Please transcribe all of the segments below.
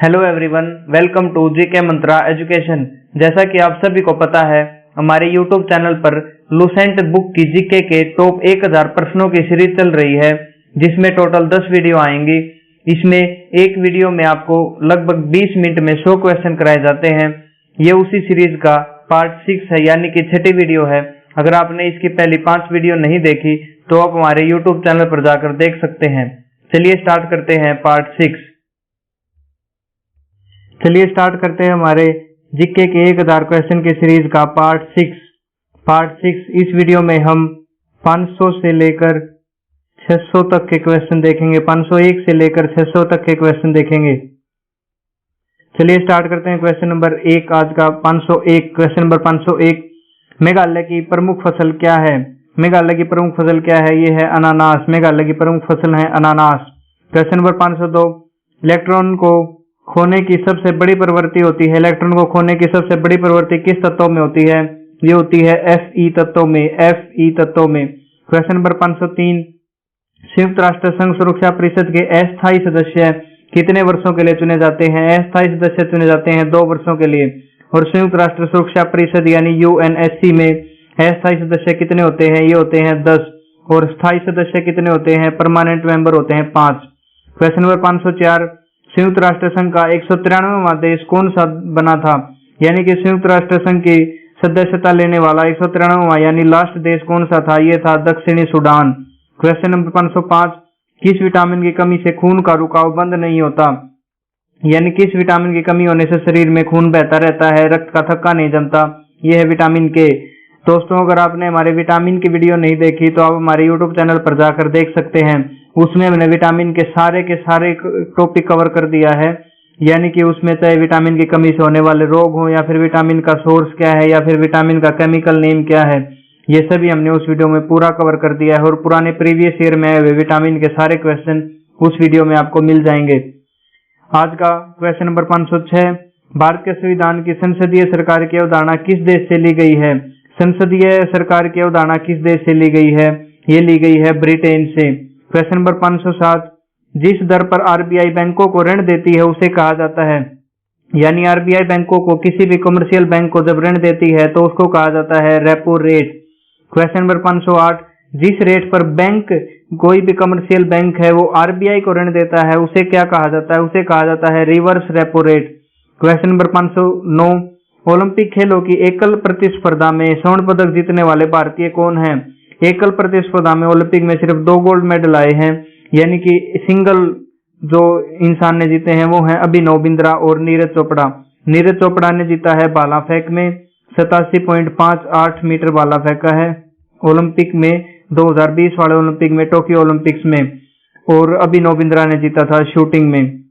Hello everyone, welcome to GK Mantra education. जैसा कि आप सभी को पता है, हमारे यूट्यूब चैनल पर लुसेंट बुक की जीके के टॉप 1000 प्रश्नों की सीरीज चल रही है, जिसमें टोटल 10 वीडियो आएंगी। इसमें एक वीडियो में आपको लगभग 20 मिनट में 100 क्वेश्चन कराए जाते हैं। ये उसी सीरीज का पार्ट 6 है, यानी कि 6ठी वीडियो है। अगर आपने इसकी पहली 5 वीडियो नहीं देखी तो आप हमारे यूट्यूब चैनल पर जाकर देख सकते हैं। चलिए स्टार्ट करते हैं पार्ट 6। चलिए स्टार्ट करते हैं हमारे जीके के 1000 क्वेश्चन की सीरीज का पार्ट 6। इस वीडियो में हम 500 से लेकर 600 तक के क्वेश्चन देखेंगे। 501 से लेकर 600 तक के क्वेश्चन देखेंगे। चलिए स्टार्ट करते हैं क्वेश्चन नंबर 1 आज का 501। क्वेश्चन नंबर 501, मेघालय की प्रमुख फसल क्या है? मेघालय की प्रमुख फसल क्या है? ये है अनानास। मेघालय की प्रमुख फसल है अनानास। क्वेश्चन नंबर 502, इलेक्ट्रॉन को खोने की सबसे बड़ी प्रवृत्ति होती है। इलेक्ट्रॉन को खोने की सबसे बड़ी प्रवृत्ति किस तत्व में होती है? ये होती है Fe तत्व में। क्वेश्चन नंबर 503, संयुक्त राष्ट्र संघ सुरक्षा परिषद के अस्थायी सदस्य कितने वर्षों के लिए चुने जाते हैं? अस्थायी सदस्य चुने जाते हैं 2 वर्षों के लिए। और संयुक्त राष्ट्र सुरक्षा परिषद यानी UNSC में अस्थायी सदस्य कितने होते हैं? ये होते हैं 10। और स्थायी सदस्य कितने होते हैं? परमानेंट मेंबर होते हैं 5। क्वेश्चन नंबर 504, संयुक्त राष्ट्र संघ का 193वां देश कौन सा बना था? यानी कि संयुक्त राष्ट्र संघ की सदस्यता लेने वाला 193वां यानी लास्ट देश कौन सा था? ये था दक्षिणी सूडान। क्वेश्चन नंबर 505, किस विटामिन की कमी से खून का रुकाव बंद नहीं होता? यानी किस विटामिन की कमी होने से शरीर में खून बहता रहता है, रक्त का थक्का नहीं जमता? यह है विटामिन के। दोस्तों, अगर आपने हमारे विटामिन की वीडियो नहीं देखी तो आप हमारे यूट्यूब चैनल पर जाकर देख सकते हैं। उसमें हमने विटामिन के सारे टॉपिक कवर कर दिया है। यानी कि उसमें चाहे विटामिन की कमी से होने वाले रोग हो, या फिर विटामिन का सोर्स क्या है, या फिर विटामिन का केमिकल नेम क्या है, ये सभी हमने उस वीडियो में पूरा कवर कर दिया है। और पुराने प्रीवियस ईयर में आए हुए विटामिन के सारे क्वेश्चन उस वीडियो में आपको मिल जाएंगे। आज का क्वेश्चन नंबर 506, भारत के संविधान की संसदीय सरकार की अवधारणा किस देश से ली गई है? संसदीय सरकार की अवधारणा किस देश से ली गई है? ये ली गई है ब्रिटेन से। क्वेश्चन नंबर 507, जिस दर पर आरबीआई बैंकों को ऋण देती है उसे कहा जाता है? यानी आरबीआई बैंकों को, किसी भी कमर्शियल बैंक को जब ऋण देती है तो उसको कहा जाता है रेपो रेट। क्वेश्चन नंबर 508, जिस रेट पर बैंक, कोई भी कमर्शियल बैंक है, वो आरबीआई को ऋण देता है उसे क्या कहा जाता है? उसे कहा जाता है reverse repo rate. Question number 509, Olympic खेलों की एकल प्रतिस्पर्धा में स्वर्ण पदक जीतने वाले भारतीय कौन हैं? एकल प्रतिस्पर्धा में ओलंपिक में सिर्फ 2 गोल्ड मेडल आए हैं। यानी कि सिंगल जो इंसान ने जीते हैं वो हैं अभिनव बिंद्रा और नीरज चोपड़ा। नीरज चोपड़ा ने जीता है भाला फेंक में, 87.58 मीटर भाला फेंका है ओलंपिक में 2020 वाले ओलंपिक में, टोक्यो ओलंपिक्स में। और अभिनव बिंद्रा ने जीता था शूटिंग में।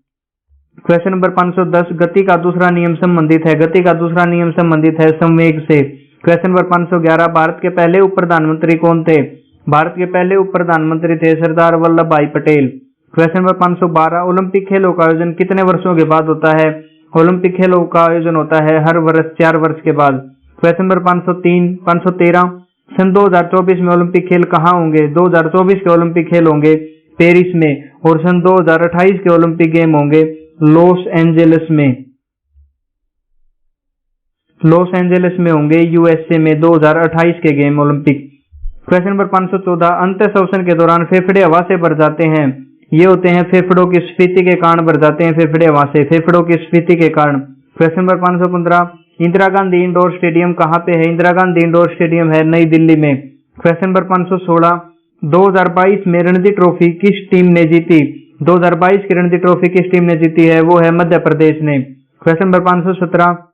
क्वेश्चन नंबर 510, गति का दूसरा नियम संबंधित है? गति का दूसरा नियम संबंधित है संवेग से। क्वेश्चन नंबर 511, भारत के पहले उप प्रधानमंत्री कौन थे? भारत के पहले उप प्रधानमंत्री थे सरदार वल्लभ भाई पटेल। क्वेश्चन नंबर 512, ओलंपिक खेलों का आयोजन कितने वर्षों के बाद होता है? ओलंपिक खेलों का आयोजन होता है हर वर्ष 4 वर्ष के बाद। क्वेश्चन नंबर 513, सन 2024 में ओलंपिक खेल कहाँ होंगे? 2024 के ओलंपिक खेल होंगे पेरिस में, और सन 2028 के ओलंपिक गेम होंगे लॉस एंजेलिस में होंगे, यूएसए में 2028 के गेम ओलंपिक। क्वेश्चन नंबर 514, अंत श्वसन के दौरान फेफड़े हवा से भर जाते हैं। ये होते हैं फेफड़ों की स्फीति के कारण भर जाते हैं फेफड़े हवा से, फेफड़ों की स्फीति के कारण। Question number 515, Indira Gandhi indoor stadium कहाँ पे है? इंदिरा गांधी इंडोर स्टेडियम है नई दिल्ली में। क्वेश्चन नंबर 516, 2022 में रणजी ट्रॉफी किस टीम ने जीती? 2022 की रणजी ट्रॉफी किस टीम ने जीती है? वो है मध्य प्रदेश ने। क्वेश्चन नंबर 517,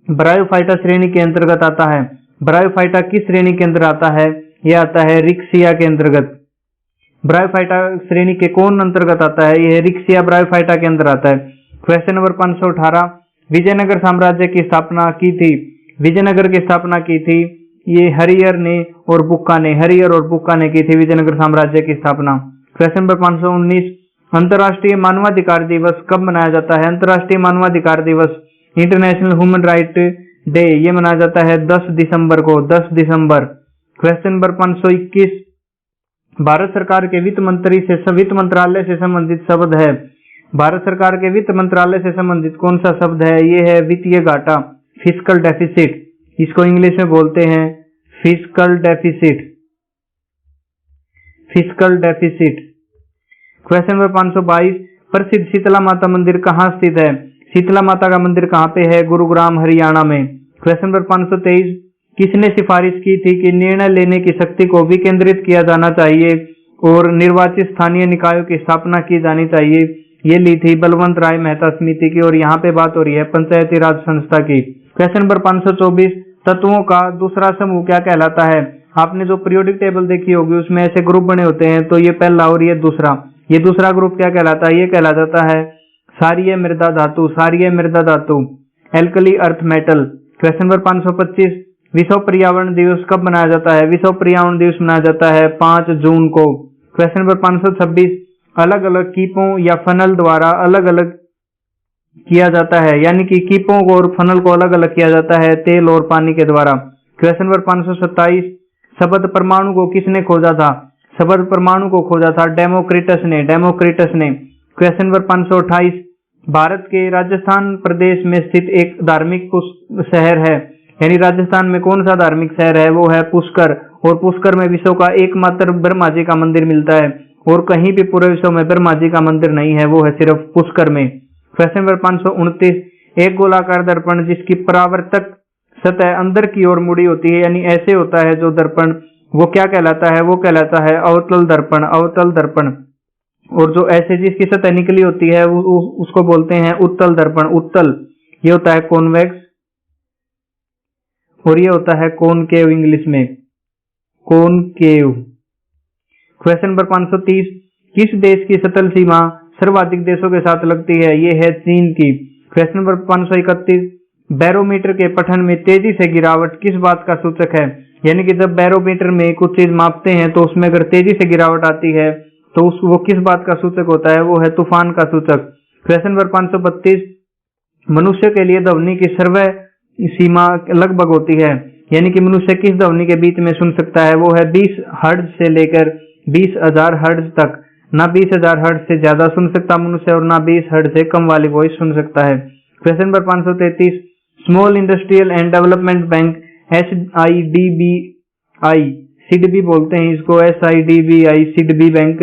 ब्रायोफाइटा श्रेणी के अंतर्गत आता है? ब्रायोफाइटा किस श्रेणी के अंदर आता है? यह आता है रिक्सिया के अंतर्गत। ब्रायोफाइटा श्रेणी के कौन अंतर्गत आता है? यह रिक्सिया ब्रायोफाइटा के अंदर आता है। क्वेश्चन नंबर 518, विजयनगर साम्राज्य की स्थापना की थी? विजयनगर की स्थापना की थी ये हरिहर और बुक्का ने की थी विजयनगर साम्राज्य की स्थापना। क्वेश्चन नंबर 519, अंतर्राष्ट्रीय मानवाधिकार दिवस कब मनाया जाता है? अंतर्राष्ट्रीय मानवाधिकार दिवस, इंटरनेशनल ह्यूमन राइट डे, ये मनाया जाता है 10 दिसंबर को, 10 दिसंबर। क्वेश्चन नंबर 521, भारत सरकार के वित्त मंत्रालय से संबंधित शब्द है? भारत सरकार के वित्त मंत्रालय से संबंधित कौन सा शब्द है? ये है वित्तीय घाटा, फिस्कल डेफिसिट। इसको इंग्लिश में बोलते हैं fiscal deficit, fiscal deficit. Question number 522, प्रसिद्ध शीतला माता मंदिर कहाँ स्थित है? शीतला माता का मंदिर कहाँ पे है? गुरुग्राम हरियाणा में। क्वेश्चन नंबर 523, किसने सिफारिश की थी कि निर्णय लेने की शक्ति को विकेंद्रित किया जाना चाहिए और निर्वाचित स्थानीय निकायों की स्थापना की जानी चाहिए? ये ली थी बलवंत राय मेहता समिति की, और यहाँ पे बात हो रही है पंचायती राज संस्था की। क्वेश्चन नंबर 524, तत्वों का दूसरा समूह क्या कहलाता है? आपने जो पीरियोडिक टेबल देखी होगी उसमें ऐसे ग्रुप बने होते हैं, तो ये पहला और ये दूसरा। ये दूसरा ग्रुप क्या कहलाता है? ये कहला जाता है क्षारीय मृदा धातु, क्षारीय मृदा धातु, alkali earth metal. Question number 525, विश्व पर्यावरण दिवस कब मनाया जाता है? विश्व पर्यावरण दिवस मनाया जाता है 5 जून को। क्वेश्चन नंबर 526, अलग अलग कीपों या फनल द्वारा अलग अलग किया जाता है, यानी कि कीपों को और फनल को अलग अलग किया जाता है तेल और पानी के द्वारा। क्वेश्चन नंबर 527, शब्द परमाणु को किसने खोजा था? शब्द परमाणु को खोजा था डेमोक्रिटस ने, डेमोक्रिटस ने। क्वेश्चन नंबर 528, भारत के राजस्थान प्रदेश में स्थित एक धार्मिक शहर है, यानी राजस्थान में कौन सा धार्मिक शहर है? वो है पुष्कर, और पुष्कर में विश्व का एकमात्र ब्रह्मा जी का मंदिर मिलता है, और कहीं भी पूरे विश्व में ब्रह्मा जी का मंदिर नहीं है, वो है सिर्फ पुष्कर में। क्वेश्चन नंबर 529, एक गोलाकार दर्पण जिसकी परावर्तक सतह अंदर की ओर मुड़ी होती है, यानी ऐसे होता है जो दर्पण, वो क्या कहलाता है? वो कहलाता है अवतल दर्पण, अवतल दर्पण। और जो ऐसे जिसकी सतह निकली होती है उसको बोलते हैं उत्तल दर्पण, उत्तल। ये होता है कॉन्वेक्स, और ये होता है कॉनकेव इंग्लिश में, कॉनकेव। क्वेश्चन नंबर 530, किस देश की सतल सीमा सर्वाधिक देशों के साथ लगती है? ये है चीन की। क्वेश्चन नंबर 531, बैरोमीटर के पठन में तेजी से गिरावट किस बात का सूचक है? यानी कि जब बैरोमीटर में कुछ चीज मापते हैं तो उसमें अगर तेजी से गिरावट आती है तो वो किस बात का सूचक होता है? वो है तूफान का सूचक। क्वेश्चन नंबर 532, मनुष्य के लिए ध्वनि की सर्वै सीमा लगभग होती है, यानी कि मनुष्य किस ध्वनि के बीच में सुन सकता है? वो है 20 हर्ट्ज से लेकर 20,000 हर्ट्ज तक। ना 20,000 हर्ट्ज से ज्यादा सुन सकता मनुष्य, और ना 20 हर्ट्ज से कम वाली वॉइस सुन सकता है। Question number 533, small industrial and development bank SIDBI, SIDBI बोलते हैं इसको, SIDBI, सिडबी बैंक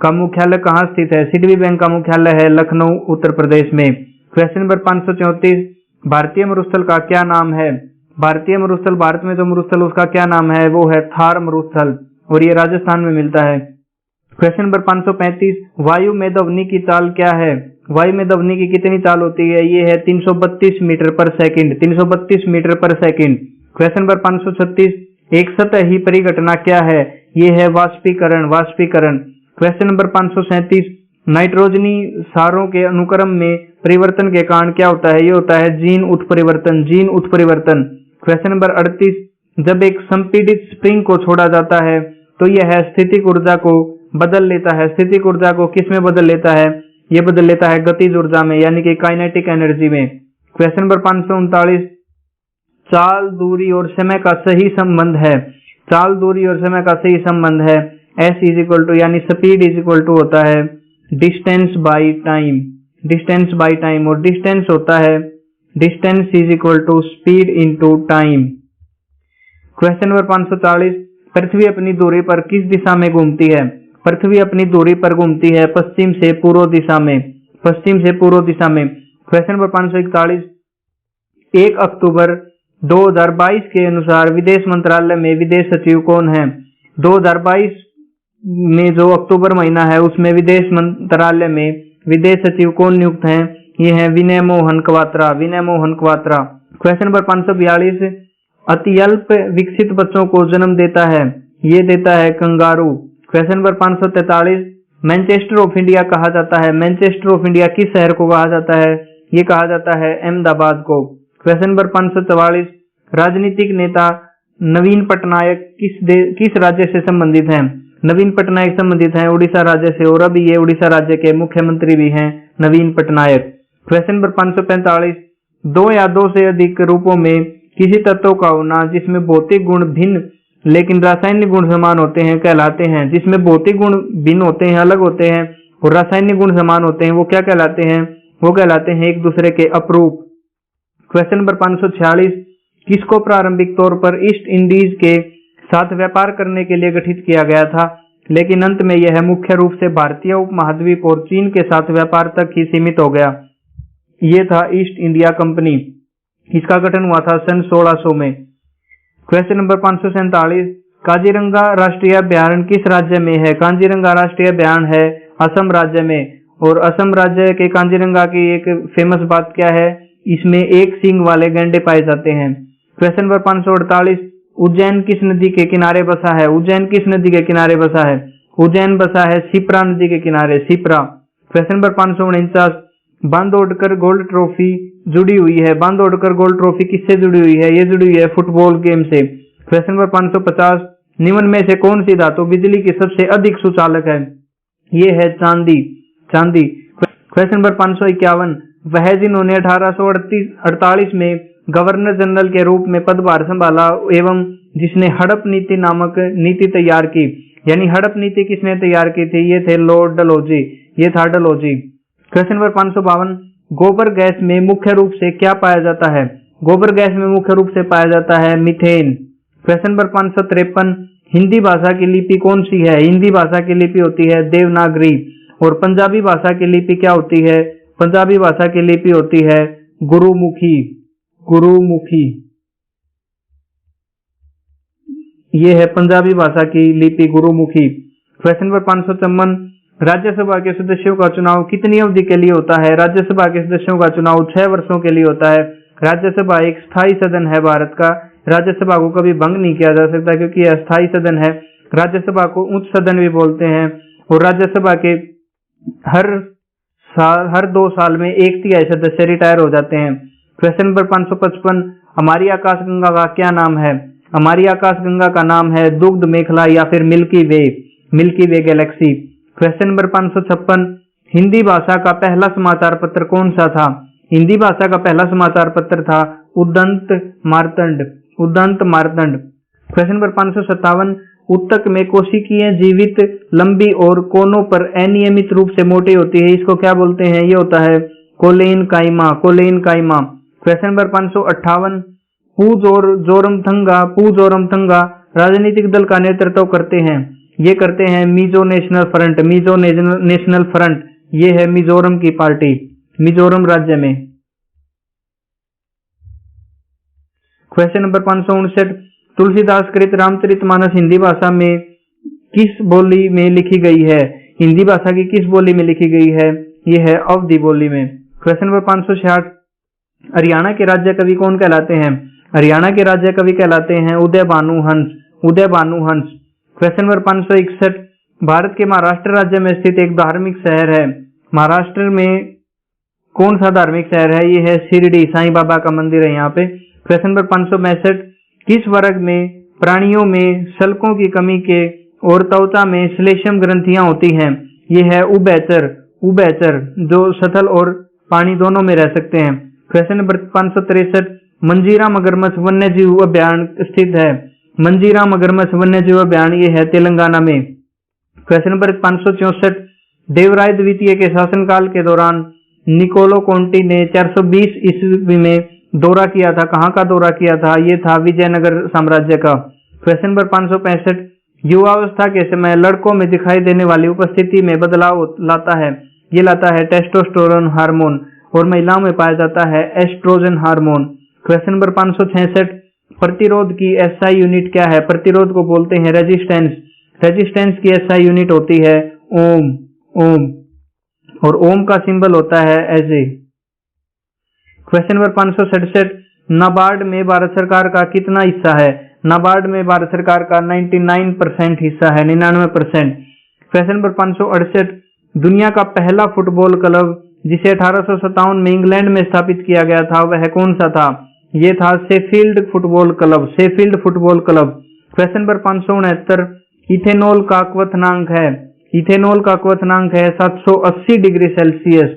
का मुख्यालय कहाँ स्थित है? सिडबी बैंक का मुख्यालय है लखनऊ, उत्तर प्रदेश में। क्वेश्चन नंबर 534, भारतीय मरुस्थल का क्या नाम है? भारतीय मरुस्थल, भारत में जो मरुस्थल उसका क्या नाम है? वो है थार मरुस्थल, और ये राजस्थान में मिलता है। क्वेश्चन नंबर 535, वायु में ध्वनि की चाल क्या है? वायु में ध्वनि की कितनी चाल होती है? ये है 332 मीटर पर सेकंड, 332 मीटर पर सेकंड। क्वेश्चन नंबर 536, एक सतही परिघटना क्या है? ये है वाष्पीकरण, वाष्पीकरण। क्वेश्चन नंबर 537, नाइट्रोजनी सारों के अनुक्रम में परिवर्तन के कारण क्या होता है? ये होता है जीन उत्परिवर्तन, जीन उत्परिवर्तन। क्वेश्चन नंबर 38, जब एक संपीड़ित स्प्रिंग को छोड़ा जाता है तो यह स्थितिक ऊर्जा को बदल लेता है। स्थितिक ऊर्जा को किस में बदल लेता है? ये बदल लेता है गतिज ऊर्जा में, यानी कि काइनेटिक एनर्जी में। क्वेश्चन नंबर 539, चाल, दूरी और समय का सही संबंध है। चाल, दूरी और समय का सही संबंध है S = यानी स्पीड = होता है distance by time, distance by time, और डिस्टेंस होता है distance = speed into time. Question number 540, पृथ्वी अपनी दूरी पर किस दिशा में घूमती है? पृथ्वी अपनी दूरी पर घूमती है पश्चिम से पूर्व दिशा में, पश्चिम से पूर्व दिशा में। क्वेश्चन नंबर 541, 1 अक्टूबर 2022 के अनुसार विदेश मंत्रालय में विदेश सचिव कौन है? 2022 में जो अक्टूबर महीना है उसमें विदेश मंत्रालय में विदेश सचिव कौन नियुक्त हैं? ये है विनय मोहन क्वात्रा, विनय मोहन क्वात्रा। क्वेश्चन नंबर 542, अत्यल्प विकसित बच्चों को जन्म देता है, ये देता है kangaroo. Question number 543, Manchester of India कहा जाता है, मैनचेस्टर ऑफ इंडिया किस शहर को कहा जाता है? ये कहा जाता है अहमदाबाद को। क्वेश्चन नंबर 544, राजनीतिक नेता नवीन पटनायक किस राज्य से संबंधित हैं? नवीन पटनायक संबंधित हैं उड़ीसा राज्य से, और अभी ये उड़ीसा राज्य के मुख्यमंत्री भी हैं नवीन पटनायक। क्वेश्चन नंबर 545, 2 या 2 से अधिक रूपों में किसी तत्व का होना जिसमें भौतिक गुण भिन्न लेकिन रासायनिक गुण समान होते हैं कहलाते हैं। जिसमें भौतिक गुण भिन्न होते हैं, अलग होते हैं, और रासायनिक गुण समान होते हैं वो क्या कहलाते हैं? वो कहलाते हैं एक दूसरे के अपरूप। क्वेश्चन नंबर 546, किसको प्रारंभिक तौर पर ईस्ट इंडीज के साथ व्यापार करने के लिए गठित किया गया था, लेकिन अंत में यह मुख्य रूप से भारतीय उपमहाद्वीप और चीन के साथ व्यापार तक ही सीमित हो गया? ये था ईस्ट इंडिया कंपनी। इसका गठन हुआ था सन 1600 में। क्वेश्चन नंबर 547, काजीरंगा राष्ट्रीय अभयारण्य किस राज्य में है? काजीरंगा राष्ट्रीय अभयारण्य है असम राज्य में। और असम राज्य के काजीरंगा की एक फेमस बात क्या है? इसमें एक सींग वाले गैंडे पाए जाते हैं। क्वेश्चन नंबर 548, उज्जैन किस नदी के किनारे बसा है? उज्जैन किस नदी के किनारे बसा है? उज्जैन बसा है शिप्रा नदी के किनारे, Shipra. Question number 549, Bandodkar gold trophy जुड़ी हुई है। बांदोडकर गोल्ड ट्रॉफी किससे जुड़ी हुई है? ये जुड़ी हुई है फुटबॉल गेम से। क्वेश्चन नंबर 550, निम्न में से कौन सी धातु बिजली की सबसे अधिक सुचालक है? ये है चांदी, चांदी। क्वेश्चन नंबर 551, वह जिन्होंने 1848 में गवर्नर जनरल के रूप में पदभार संभाला एवं जिसने हड़प नीति नामक नीति तैयार की, यानी हड़प नीति किसने तैयार की थी? ये थे लॉर्ड डलहौजी, ये था डलहौजी। क्वेश्चन नंबर 552, गोबर गैस में मुख्य रूप से क्या पाया जाता है? गोबर गैस में मुख्य रूप से पाया जाता है मीथेन। क्वेश्चन नंबर 553, हिंदी भाषा की लिपि कौन सी है? हिंदी भाषा की लिपि होती है देवनागरी। और पंजाबी भाषा की लिपि क्या होती है? पंजाबी भाषा की लिपि होती है गुरुमुखी, गुरुमुखी। ये है पंजाबी भाषा की लिपि गुरुमुखी। क्वेश्चन नंबर 554, राज्यसभा के सदस्यों का चुनाव कितनी अवधि के लिए होता है? राज्यसभा के सदस्यों का चुनाव 6 वर्षों के लिए होता है। राज्यसभा एक स्थायी सदन है भारत का। राज्यसभा को कभी भंग नहीं किया जा सकता क्योंकि यह स्थायी सदन है। राज्यसभा को उच्च सदन भी बोलते हैं। और राज्यसभा के हर 2 साल में 1/3 सदस्य रिटायर हो जाते हैं। क्वेश्चन नंबर 555, हमारी आकाशगंगा का क्या नाम है? हमारी आकाशगंगा का नाम है दुग्ध मेखला या फिर मिल्की वे, मिल्की वे गैलेक्सी। क्वेश्चन नंबर 556, हिंदी भाषा का पहला समाचार पत्र कौन सा था? हिंदी भाषा का पहला समाचार पत्र था उदंत मार्तंड, उदंत मार्तंड। क्वेश्चन नंबर 557, उत्तक में कोशिकीय जीवित लंबी और कोनों पर अनियमित रूप से मोटी होती है, इसको क्या बोलते हैं? ये होता है कोलेन काइमा, कोलेन काइमा। क्वेश्चन नंबर 558, पूज और जोरमथंगा राजनीतिक दल का नेतृत्व करते हैं। ये करते हैं Mizo national front, Mizo national front. ये है मिजोरम की पार्टी, मिजोरम राज्य में। क्वेश्चन नंबर 559, तुलसीदास कृत रामचरितमानस हिंदी भाषा में किस बोली में लिखी गई है? हिंदी भाषा की किस बोली में लिखी गई है? यह है अवधी बोली में। क्वेश्चन नंबर 566, हरियाणा के राज्य कवि कौन कहलाते हैं? हरियाणा के राज्य कवि कहलाते हैं उदय भानु हंस, उदय भानु हंस। क्वेश्चन नंबर 561, भारत के महाराष्ट्र राज्य में स्थित एक धार्मिक शहर है। महाराष्ट्र में कौन सा धार्मिक शहर है? ये है शिरडी, साईं बाबा का मंदिर है यहाँ पे। क्वेश्चन नंबर 562, किस वर्ग में प्राणियों में शल्कों की कमी के और त्वचा में श्लेष्म ग्रंथियां होती हैं? ये है उभयचर, उभयचर जो सतल और पानी दोनों में रह सकते हैं। क्वेश्चन नंबर 563, मंजीरा मगरमच्छ वन्य जीव अभयारण्य स्थित है। मंजीरा मगरमच्छ वन्य जीव अभयारण्य ये है तेलंगाना में। क्वेश्चन नंबर 564, देवराय द्वितीय के शासनकाल के दौरान निकोलो कोंटी ने 420 ईस्वी में दौरा किया था। कहाँ का दौरा किया था? ये था विजयनगर साम्राज्य का। क्वेश्चन नंबर 565, युवावस्था के समय लड़कों में दिखाई देने वाली उपस्थिति में बदलाव लाता है। ये लाता है टेस्टोस्टेरोन हार्मोन और महिलाओं में पाया जाता है एस्ट्रोजन हार्मोन। क्वेश्चन नंबर 566, प्रतिरोध की एसआई यूनिट क्या है? प्रतिरोध को बोलते हैं रेजिस्टेंस। रेजिस्टेंस की एसआई यूनिट होती है ओम, ओम। और ओम का सिंबल होता है एजे। क्वेश्चन नंबर 567, नाबार्ड में भारत सरकार का कितना हिस्सा है? नाबार्ड में भारत सरकार का 99% हिस्सा है, 99%। क्वेश्चन नंबर 568, दुनिया का पहला फुटबॉल क्लब जिसे 1857 में इंग्लैंड में स्थापित किया गया था वह कौन सा था? ये था Sheffield football club, Sheffield football club. Question number 569, ethanol का क्वथनांक है? इथेनॉल का क्वथनांक है 780 degree Celsius.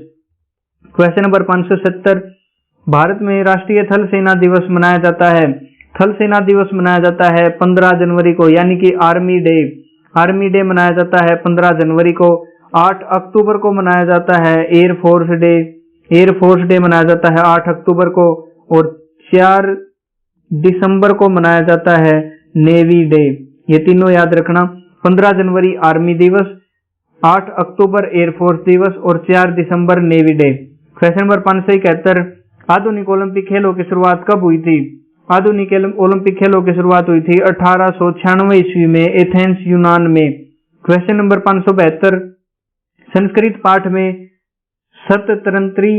Question number 570, Bharat में राष्ट्रीय थल सेना दिवस मनाया जाता है। थल सेना दिवस मनाया जाता है 15 जनवरी को, यानी कि आर्मी डे। आर्मी डे मनाया जाता है 15 जनवरी को। 8 अक्टूबर को मनाया जाता है एयरफोर्स डे। एयरफोर्स डे मनाया जाता है 8 अक्टूबर को। और 4 दिसंबर को मनाया जाता है नेवी डे। ये तीनों याद रखना। 15 जनवरी आर्मी दिवस, 8 अक्टूबर एयरफोर्स दिवस और 4 दिसंबर नेवी डे। क्वेश्चन नंबर 571, आधुनिक ओलंपिक खेलों की शुरुआत कब हुई थी? आधुनिक ओलंपिक खेलों की शुरुआत हुई थी 1896 ईस्वी में एथेंस यूनान में। क्वेश्चन नंबर 572, संस्कृत पाठ में सततंत्री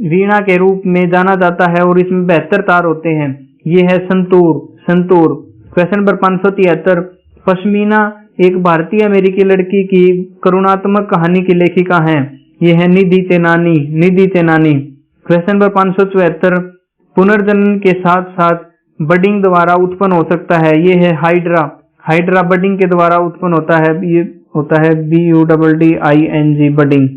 वीणा के रूप में जाना जाता है और इसमें 72 तार होते हैं, ये है संतूर। संतूर। क्वेश्चन नंबर 573, पश्मीना एक भारतीय अमेरिकी लड़की की करुणात्मक कहानी की लेखिका हैं, ये है निधि तेनानी। निधि तेनानी। क्वेश्चन नंबर 574, पुनर्जनन के साथ साथ बडिंग द्वारा उत्पन्न हो सकता है, ये है हाइड्रा। हाइड्रा बडिंग के द्वारा उत्पन्न होता है, ये होता है BUDDING budding.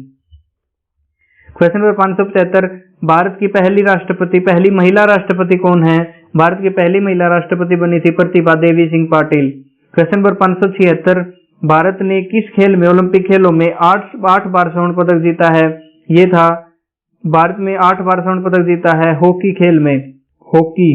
Question number 575, Bharat की पहली महिला राष्ट्रपति कौन है? भारत की पहली महिला राष्ट्रपति बनी थी प्रतिभा देवी सिंह पाटिल। क्वेश्चन नंबर 576, भारत ने किस खेल में ओलंपिक खेलों में 8 बार स्वर्ण पदक जीता है? ये था, भारत में 8 बार स्वर्ण पदक जीता है हॉकी खेल में। हॉकी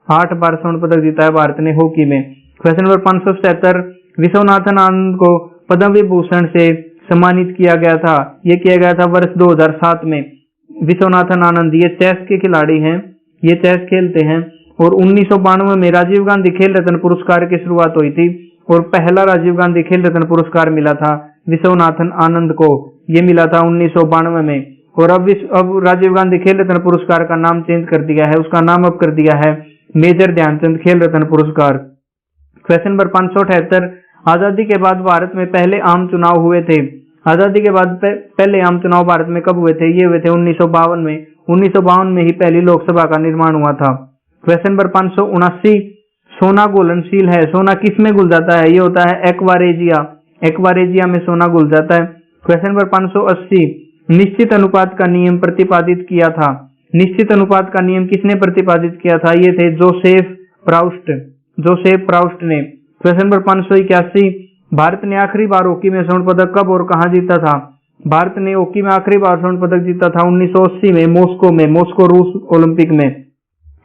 8 बार स्वर्ण पदक जीता है भारत ने हॉकी में। क्वेश्चन नंबर 577, विश्वनाथन आनंद को पद्म विभूषण से सम्मानित किया गया था, ये किया गया था वर्ष 2007 में। विश्वनाथन आनंद ये चेस के खिलाड़ी हैं, ये चेस खेलते हैं। और 1992 में राजीव गांधी खेल रत्न पुरस्कार की शुरुआत हुई थी और पहला राजीव गांधी खेल रत्न पुरस्कार मिला था विश्वनाथन आनंद को, ये मिला था 1992 में। और अब राजीव गांधी खेल रत्न पुरस्कार का नाम चेंज कर दिया है, उसका नाम अब कर दिया है मेजर ध्यानचंद खेल रत्न पुरस्कार। क्वेश्चन नंबर 578, आजादी के बाद भारत में पहले आम चुनाव हुए थे। आजादी के बाद पहले आम चुनाव भारत में कब हुए थे? ये हुए थे 1952 में। 1952 में ही पहली लोकसभा का निर्माण हुआ था। क्वेश्चन नंबर 579, सोना घुलनशील है, सोना किस में घुल जाता है? ये होता है एक्वारेजिया। एक्वारेजिया में सोना घुल जाता है। क्वेश्चन नंबर 580, निश्चित अनुपात का नियम प्रतिपादित किया था। निश्चित अनुपात का नियम किसने प्रतिपादित किया था? ये थे जोसेफ प्राउस्ट। जोसेफ प्राउस्ट ने। क्वेश्चन नंबर 581, भारत ने आखिरी बार हॉकी में स्वर्ण पदक कब और कहां जीता था? भारत ने हॉकी में आखिरी बार स्वर्ण पदक जीता था 1980 में मॉस्को में, मॉस्को रूस ओलंपिक में।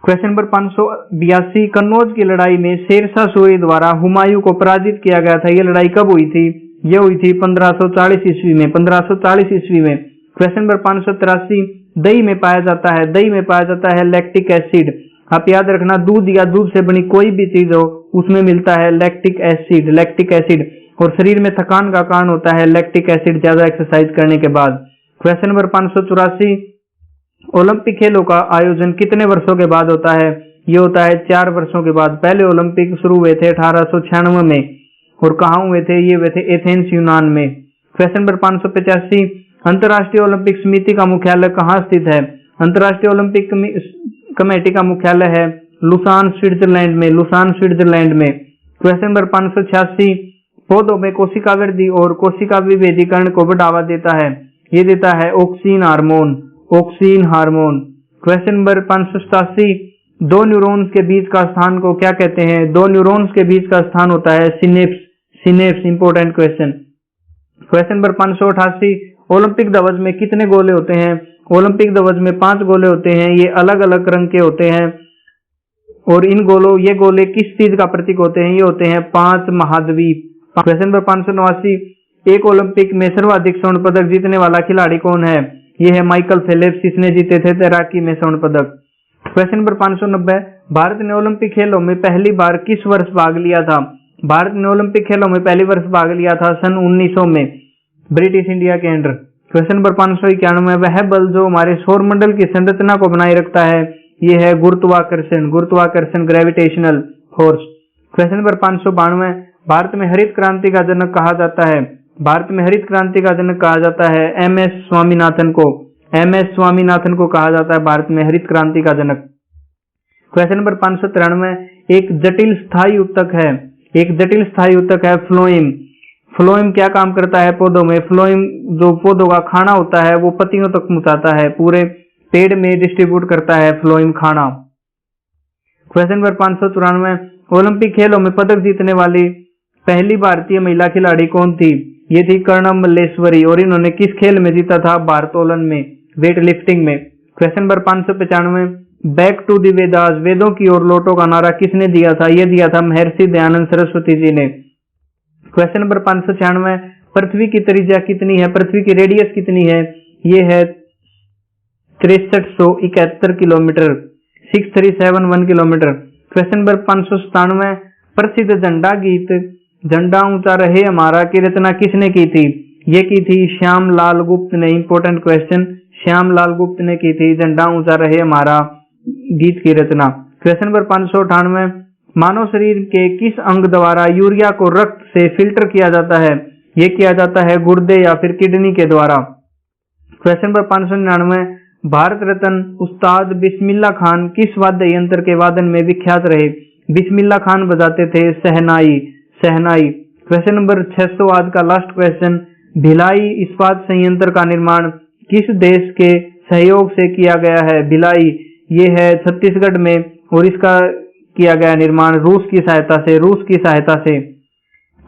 क्वेश्चन नंबर 582, कन्नौज की लड़ाई में शेरशाह सूरी द्वारा हुमायूं को पराजित किया गया था, ये लड़ाई कब हुई थी? ये हुई थी 1540 ईस्वी में। 1540 ईस्वी में। क्वेश्चन नंबर 583, दही में पाया जाता है, दही में पाया जाता है लैक्टिक एसिड। आप याद रखना, दूध या दूध से बनी कोई भी चीज हो उसमें मिलता है लैक्टिक एसिड। Lactic acid. और शरीर में थकान का कारण होता है लैक्टिक एसिड ज्यादा एक्सरसाइज करने के बाद। क्वेश्चन नंबर 584, ओलंपिक खेलों का आयोजन कितने वर्षों के बाद होता है? ये होता है 4 वर्षों के बाद। पहले ओलंपिक शुरू हुए थे 1896 में और कहाँ हुए थे? ये हुए थे एथेंस यूनान में। क्वेश्चन नंबर 585, अंतर्राष्ट्रीय ओलंपिक समिति का मुख्यालय कहाँ स्थित है? अंतर्राष्ट्रीय ओलंपिक कमेटी का मुख्यालय है लुसान स्विट्जरलैंड में। लुसान स्विट्जरलैंड में। क्वेश्चन नंबर 586, पौधों में कोशिका वृद्धि और कोशिका विभेदीकरण को बढ़ावा देता है, ये देता है oxygen hormone. Oxygen hormone. Question number 587, दो न्यूरॉन्स के बीच का स्थान को क्या कहते हैं? दो न्यूरॉन्स के बीच का स्थान होता है synapse. Synapse. Important question. Question number 588, Olympic ध्वज में कितने गोले होते हैं? ओलंपिक ध्वज में 5 गोले होते हैं, ये अलग अलग रंग के होते हैं। और ये गोले किस चीज का प्रतीक होते हैं? ये होते हैं 5 महाद्वीप। क्वेश्चन नंबर 589, एक ओलंपिक में सर्वाधिक स्वर्ण पदक जीतने वाला खिलाड़ी कौन है? ये है माइकल फेलिप्स, इसने जीते थे तैराकी में स्वर्ण पदक। क्वेश्चन नंबर 590, भारत ने ओलंपिक खेलों में पहली बार किस वर्ष भाग लिया था? भारत ने ओलंपिक खेलों में पहली वर्ष भाग लिया था सन 1900 में, ब्रिटिश इंडिया के अंडर। क्वेश्चन नंबर 591, वह बल जो हमारे सौर मंडल की संरचना को बनाए रखता है, ये है गुरुत्वाकर्षण। गुरुत्वाकर्षण, gravitational force. Question number 592, Bharat में हरित क्रांति का जनक कहा जाता है? भारत में हरित क्रांति का जनक कहा जाता है MS स्वामीनाथन को। MS स्वामीनाथन को कहा जाता है भारत में हरित क्रांति का जनक। क्वेश्चन नंबर 593, एक जटिल स्थायी उत्तक है। एक जटिल स्थायी उत्तक है फ्लोएम। फ्लोएम क्या काम करता है पौधों में? फ्लोएम जो पौधों का खाना होता है वो पत्तियों तक पहुंचाता है, पूरे पेड़ में डिस्ट्रीब्यूट करता है फ्लोएम खाना। क्वेश्चन नंबर 594, ओलंपिक खेलों में पदक जीतने वाली पहली भारतीय महिला खिलाड़ी कौन थी? ये थी कर्णम मल्लेश्वरी और इन्होंने किस खेल में जीता था? भारोत्तोलन में, वेट लिफ्टिंग में। Question number 595, back to the Vedas, वेदों की ओर लौटो का नारा किसने दिया था? ये दिया था महर्षि दयानंद सरस्वती जी ने। क्वेश्चन नंबर 596, पृथ्वी की त्रिज्या कितनी है? पृथ्वी की रेडियस कितनी है? ये है 6371 किलोमीटर, 6371 किलोमीटर। क्वेश्चन नंबर 597, प्रसिद्ध झंडा गीत झंडा ऊंचा रहे हमारा की रचना किसने की थी? ये की थी श्याम लाल गुप्त ने। इंपॉर्टेंट क्वेश्चन, श्याम लाल गुप्त ने की थी झंडा ऊंचा रहे हमारा गीत की रचना। क्वेश्चन नंबर 598, मानव शरीर के किस अंग द्वारा यूरिया को रक्त से फिल्टर किया जाता है? ये किया जाता है गुर्दे या फिर किडनी के द्वारा। क्वेश्चन नंबर 599, भारत रत्न उस्ताद बिस्मिल्लाह खान किस वाद्य यंत्र के वादन में विख्यात रहे? बिस्मिल्लाह खान बजाते थे शहनाई। क्वेश्चन नंबर 600 आज का लास्ट क्वेश्चन, भिलाई इस्पात संयंत्र का निर्माण किस देश के सहयोग से किया गया है? भिलाई ये है छत्तीसगढ़ में और इसका किया गया निर्माण रूस की सहायता से।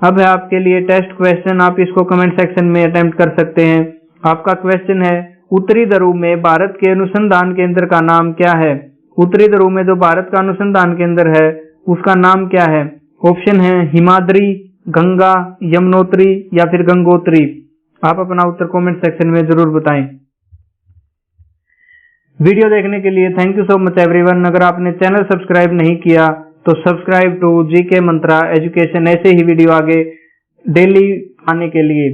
अब है आपके लिए टेस्ट क्वेश्चन, आप इसको कमेंट सेक्शन में अटेम्प्ट कर सकते हैं। आपका क्वेश्चन है, उत्तरी ध्रुव में भारत के अनुसंधान केंद्र का नाम क्या है? उत्तरी ध्रुव में जो भारत का अनुसंधान केंद्र है उसका नाम क्या है? ऑप्शन है हिमाद्री, गंगा, यमुनोत्री या फिर गंगोत्री। आप अपना उत्तर कमेंट सेक्शन में जरूर बताएं। वीडियो देखने के लिए thank you so much everyone. अगर आपने चैनल सब्सक्राइब नहीं किया तो subscribe to GK Mantra education, ऐसे ही वीडियो आगे डेली आने के लिए।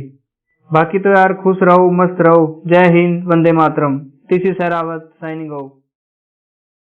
बाकी तो यार खुश रहो, मस्त रहो। जय हिंद, वंदे मातरम। This is Sherawat signing of.